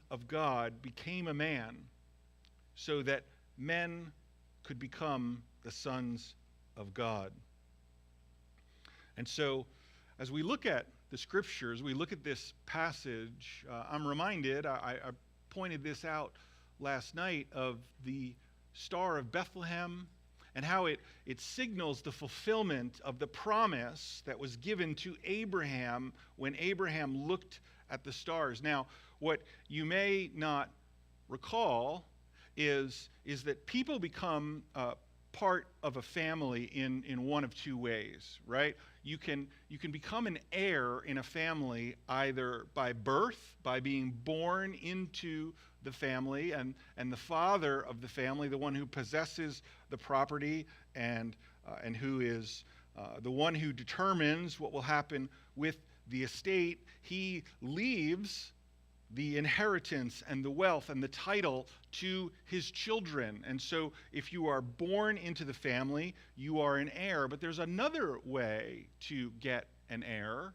of God became a man so that men could become the sons of God. And so, as we look at the scriptures, we look at this passage, I'm reminded, I pointed this out last night, of the Star of Bethlehem and how it signals the fulfillment of the promise that was given to Abraham when Abraham looked at the stars. Now, what you may not recall is that people become part of a family in one of two ways, right? You can become an heir in a family either by birth, by being born into the family, and the father of the family, the one who possesses the property and who is the one who determines what will happen with the estate, he leaves the inheritance and the wealth and the title to his children. And so if you are born into the family, you are an heir. But there's another way to get an heir,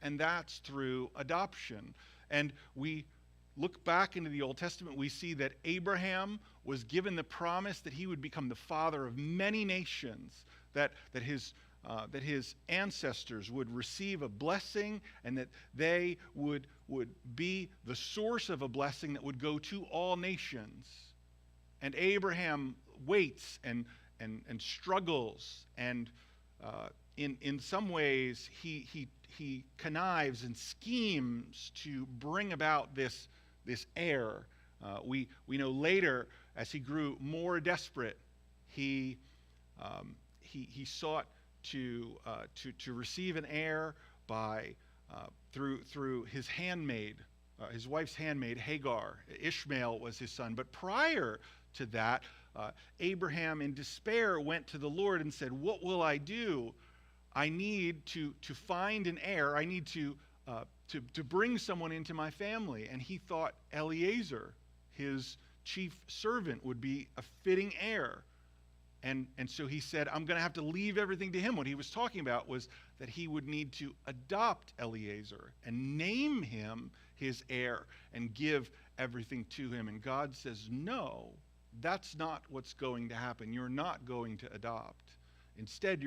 and that's through adoption. And we look back into the Old Testament, we see that Abraham was given the promise that he would become the father of many nations, that his ancestors would receive a blessing, and that they would be the source of a blessing that would go to all nations. And Abraham waits and struggles, and in some ways he connives and schemes to bring about this heir. We know later, as he grew more desperate, he sought to receive an heir by through his handmaid, his wife's handmaid Hagar. Ishmael was his son. But prior to that, Abraham in despair went to the Lord and said, "What will I do? I need to find an heir. I need to bring someone into my family." And he thought Eliezer, his chief servant, would be a fitting heir. And so he said, "I'm going to have to leave everything to him." What he was talking about was that he would need to adopt Eliezer and name him his heir and give everything to him. And God says, "No, that's not what's going to happen. You're not going to adopt. Instead,